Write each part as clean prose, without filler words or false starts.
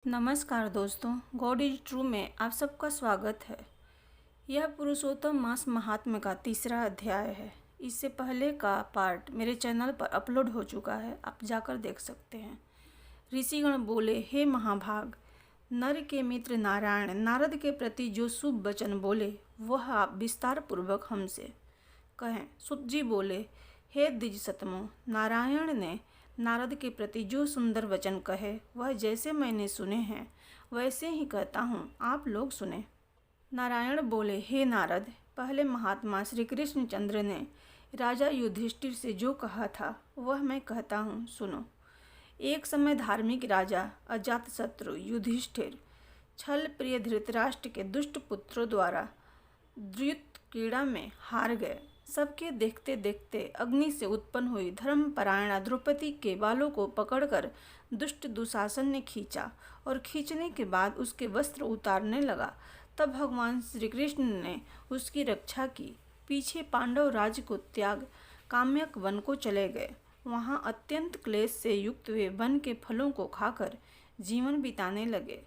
नमस्कार दोस्तों, God is true में आप सबका स्वागत है। यह पुरुषोत्तम मास महात्म्य का तीसरा अध्याय है। इससे पहले का पार्ट मेरे चैनल पर अपलोड हो चुका है, आप जाकर देख सकते हैं। ऋषिगण बोले, हे महाभाग, नर के मित्र नारायण नारद के प्रति जो शुभ वचन बोले वह आप विस्तार पूर्वक हमसे कहें। सुत जी बोले, हे द्विजसतमो, नारायण ने नारद के प्रति जो सुंदर वचन कहे वह जैसे मैंने सुने हैं वैसे ही कहता हूँ, आप लोग सुने। नारायण बोले, हे नारद, पहले महात्मा श्री कृष्णचंद्र ने राजा युधिष्ठिर से जो कहा था वह मैं कहता हूँ, सुनो। एक समय धार्मिक राजा अजातशत्रु युधिष्ठिर छल प्रिय धृतराष्ट्र के दुष्ट पुत्रों द्वारा द्यूत क्रीड़ा में हार गए। सबके देखते देखते अग्नि से उत्पन्न हुई धर्मपरायणा द्रौपदी के बालों को पकड़कर दुष्ट दुशासन ने खींचा और खींचने के बाद उसके वस्त्र उतारने लगा। तब भगवान श्री कृष्ण ने उसकी रक्षा की। पीछे पांडव राज्य को त्याग काम्यक वन को चले गए। वहाँ अत्यंत क्लेश से युक्त वे वन के फलों को खाकर जीवन बिताने लगे।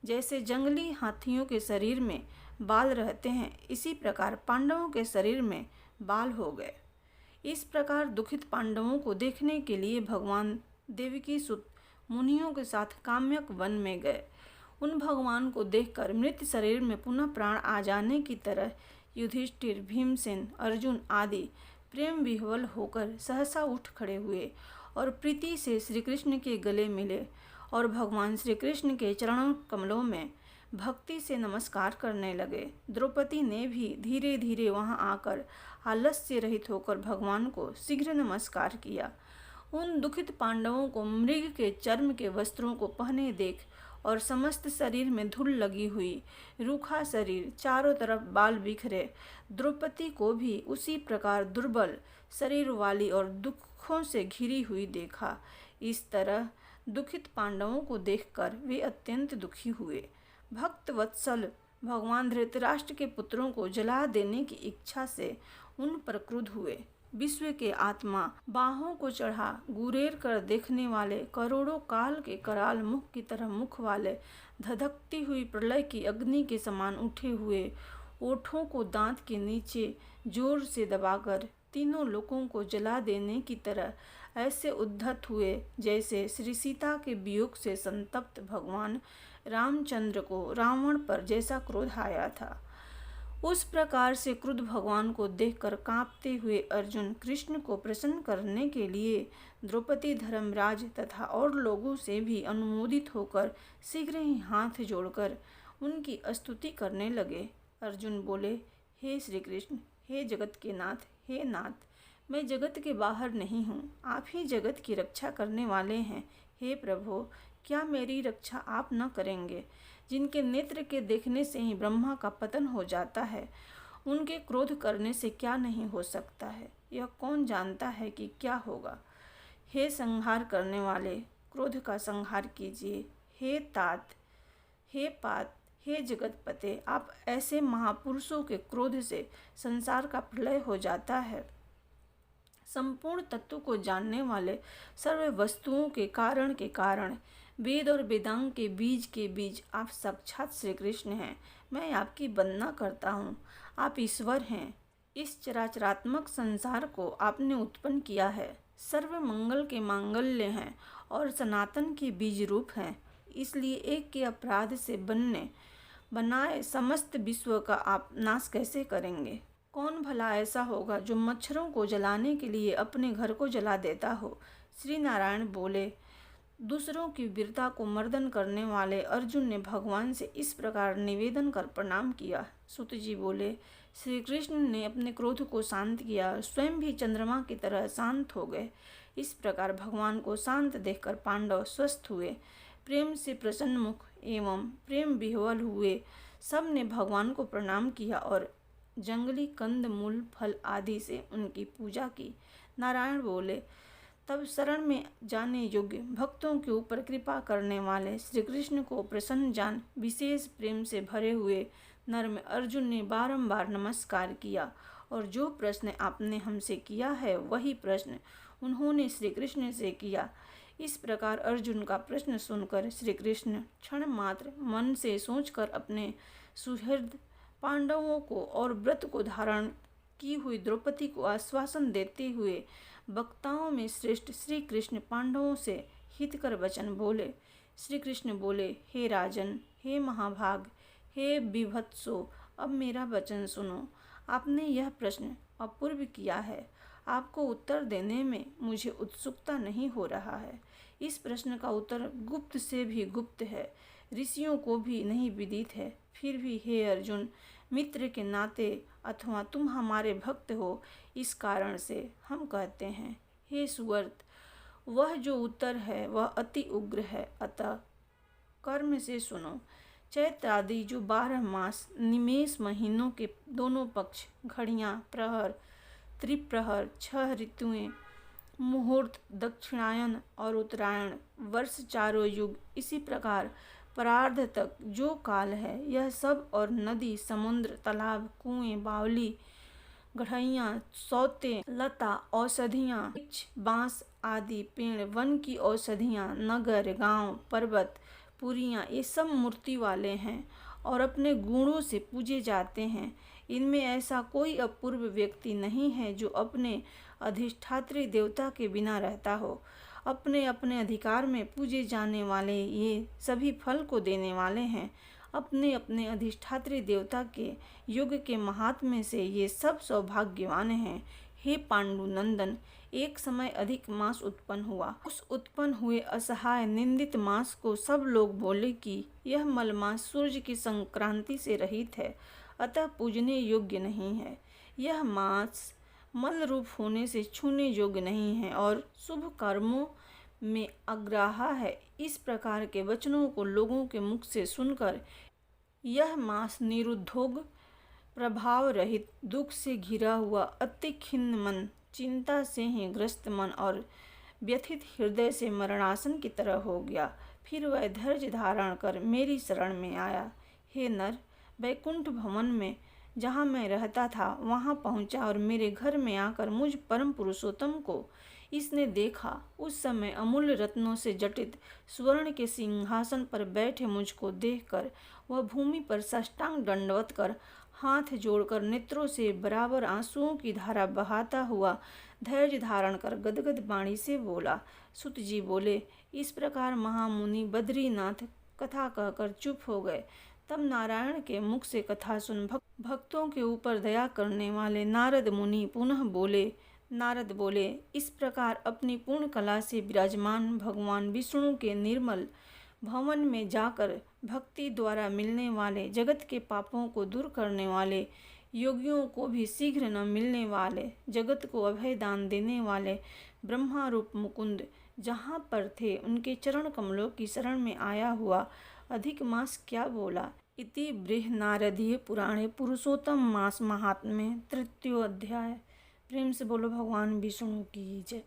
जैसे जंगली हाथियों के शरीर में बाल रहते हैं, इसी प्रकार पांडवों के शरीर में बाल हो गए। इस प्रकार दुखित पांडवों को देखने के लिए भगवान देवकी सुत मुनियों के साथ काम्यक वन में गए। उन भगवान को देखकर मृत शरीर में पुनः प्राण आ जाने की तरह युधिष्ठिर, भीमसेन, अर्जुन आदि प्रेम विह्वल होकर सहसा उठ खड़े हुए और प्रीति से श्री कृष्ण के गले मिले और भगवान श्री कृष्ण के चरणों कमलों में भक्ति से नमस्कार करने लगे। द्रौपदी ने भी धीरे धीरे वहां आकर आलस्य रहित होकर भगवान को शीघ्र नमस्कार किया। उन दुखित पांडवों को मृग के चर्म के वस्त्रों को पहने देख और समस्त शरीर में धूल लगी हुई, रूखा शरीर, चारों तरफ बाल बिखरे द्रौपदी को भी उसी प्रकार दुर्बल शरीर वाली और दुखों से घिरी हुई देखा। इस तरह दुखित पांडवों को देखकर वे अत्यंत दुखी हुए। भक्त वत्सल भगवान धृतराष्ट्र के पुत्रों को जला देने की इच्छा से उन पर क्रुद्ध हुए। विश्व के आत्मा, बाहों को चढ़ा गुरेर कर देखने वाले, करोड़ों काल के कराल मुख की तरह मुख वाले, धधकती हुई प्रलय की अग्नि के समान उठे हुए, ओठों को दांत के नीचे जोर से दबाकर तीनों लोकों को जला देने की तरह ऐसे उद्धत हुए जैसे श्री सीता के वियोग से संतप्त भगवान रामचंद्र को रावण पर जैसा क्रोध आया था। उस प्रकार से क्रुद्ध भगवान को देखकर कांपते हुए अर्जुन कृष्ण को प्रसन्न करने के लिए द्रौपदी, धर्मराज तथा और लोगों से भी अनुमोदित होकर शीघ्र ही हाथ जोड़कर उनकी स्तुति करने लगे। अर्जुन बोले, हे श्री कृष्ण, हे जगत के नाथ, हे नाथ, मैं जगत के बाहर नहीं हूँ, आप ही जगत की रक्षा करने वाले हैं। हे प्रभु, क्या मेरी रक्षा आप न करेंगे? जिनके नेत्र के देखने से ही ब्रह्मा का पतन हो जाता है, उनके क्रोध करने से क्या नहीं हो सकता है, यह कौन जानता है कि क्या होगा। हे संहार करने वाले, क्रोध का संहार कीजिए। हे तात, हे पात, हे जगतपते, आप ऐसे महापुरुषों के क्रोध से संसार का प्रलय हो जाता है। संपूर्ण तत्व को जानने वाले, सर्व वस्तुओं के कारण, वेद और वेदांग के बीज आप साक्षात श्री कृष्ण हैं। मैं आपकी वंदना करता हूँ। आप ईश्वर हैं। इस चराचरात्मक संसार को आपने उत्पन्न किया है। सर्व मंगल के मांगल्य हैं और सनातन के बीज रूप हैं। इसलिए एक के अपराध से बनाए समस्त विश्व का आप नाश कैसे करेंगे? कौन भला ऐसा होगा जो मच्छरों को जलाने के लिए अपने घर को जला देता हो? श्री नारायण बोले, दूसरों की वीरता को मर्दन करने वाले अर्जुन ने भगवान से इस प्रकार निवेदन कर प्रणाम किया। सुत जी बोले, श्री कृष्ण ने अपने क्रोध को शांत किया, स्वयं भी चंद्रमा की तरह शांत हो गए। इस प्रकार भगवान को शांत देखकर पांडव स्वस्थ हुए, प्रेम से प्रसन्न मुख एवं प्रेम विह्वल हुए। सब ने भगवान को प्रणाम किया और जंगली कंद मूल फल आदि से उनकी पूजा की। नारायण बोले, तब शरण में जाने योग्य भक्तों के ऊपर कृपा करने वाले श्री कृष्ण को प्रसन्न जान विशेष प्रेम से भरे हुए नर में अर्जुन ने बारंबार नमस्कार किया और जो प्रश्न आपने हमसे किया है वही प्रश्न उन्होंने श्री कृष्ण से किया। इस प्रकार अर्जुन का प्रश्न सुनकर श्री कृष्ण क्षण मात्र मन से सोचकर अपने सुहृद पांडवों को और व्रत को धारण की हुई द्रौपदी को आश्वासन देते हुए वक्ताओं में श्रेष्ठ श्री कृष्ण पांडवों से हितकर वचन बोले। श्री कृष्ण बोले, हे राजन, हे महाभाग, हे विभत्सो, अब मेरा वचन सुनो। आपने यह प्रश्न अपूर्व किया है। आपको उत्तर देने में मुझे उत्सुकता नहीं हो रहा है। इस प्रश्न का उत्तर गुप्त से भी गुप्त है, ऋषियों को भी नहीं विदित है। फिर भी हे अर्जुन, मित्र के नाते अथवा तुम हमारे भक्त हो, इस कारण से हम कहते हैं, हे सुवर्त, वह जो उत्तर है वह अति उग्र है, अतः कर्म से सुनो। चैत्र आदि जो 12 मास निमेष महीनों के दोनों पक्ष, घड़ियाँ, प्रहर, त्रिप्रहर, 6 ऋतुएं, मुहूर्त, दक्षिणायन और उत्तरायण, वर्ष, चारों युग, इसी प्रकार परार्ध तक जो काल है, यह सब और नदी, समुद्र, तालाब, कुएं, बावली, गढ़इयाँ, सौतें, लता, औषधियाँ, वृक्ष, बांस आदि पेड़, वन की औषधियाँ, नगर, गांव, पर्वत, पुरियाँ, ये सब मूर्ति वाले हैं और अपने गुणों से पूजे जाते हैं। इनमें ऐसा कोई अपूर्व व्यक्ति नहीं है जो अपने अधिष्ठात्री देवता के बिना रहता हो। अपने अपने अधिकार में पूजे जाने वाले ये सभी फल को देने वाले हैं। अपने अपने अधिष्ठात्री देवता के युग के महात्म्य से ये सब सौभाग्यवान हैं। हे पांडुनंदन, एक समय अधिक मास उत्पन्न हुआ। उस उत्पन्न हुए असहाय निंदित मास को सब लोग बोले कि यह मलमास सूर्य की संक्रांति से रहित है, अतः पूजने योग्य नहीं है। यह मास मल रूप होने से छूने योग्य नहीं है और शुभ कर्मों में अग्राह्य है। इस प्रकार के वचनों को लोगों के मुख से सुनकर यह मास निरुद्धोग, प्रभाव रहित, दुख से घिरा हुआ, अति खिन्न मन, चिंता से ही ग्रस्त मन और व्यथित हृदय से मरणासन की तरह हो गया। फिर वह धैर्य धारण कर मेरी शरण में आया। हे नर, वैकुंठ भवन में जहाँ मैं रहता था वहाँ पहुँचा और मेरे घर में आकर मुझ परम पुरुषोत्तम को इसने देखा। उस समय अमूल्य रत्नों से जटित स्वर्ण के सिंहासन पर बैठे मुझको देखकर वह भूमि पर साष्टांग दंडवत कर, हाथ जोड़कर, नेत्रों से बराबर आंसुओं की धारा बहाता हुआ धैर्य धारण कर गदगद वाणी से बोला। सुत जी बोले, इस प्रकार महामुनि बद्रीनाथ कथा कहकर चुप हो गए। तब नारायण के मुख से कथा सुन भक्तों के ऊपर दया करने वाले नारद मुनि पुनः बोले। नारद बोले, इस प्रकार अपनी पूर्ण कला से विराजमान भगवान विष्णु के निर्मल भवन में जाकर भक्ति द्वारा मिलने वाले, जगत के पापों को दूर करने वाले, योगियों को भी शीघ्र न मिलने वाले, जगत को अभय दान देने वाले ब्रह्मा रूप मुकुंद जहाँ पर थे उनके चरण कमलों की शरण में आया हुआ अधिक मास क्या बोला। इति बृहनारदीय पुराणे पुरुषोत्तम मास महात्म्य 3य अध्याय। प्रेम से बोलो भगवान विष्णु की जय।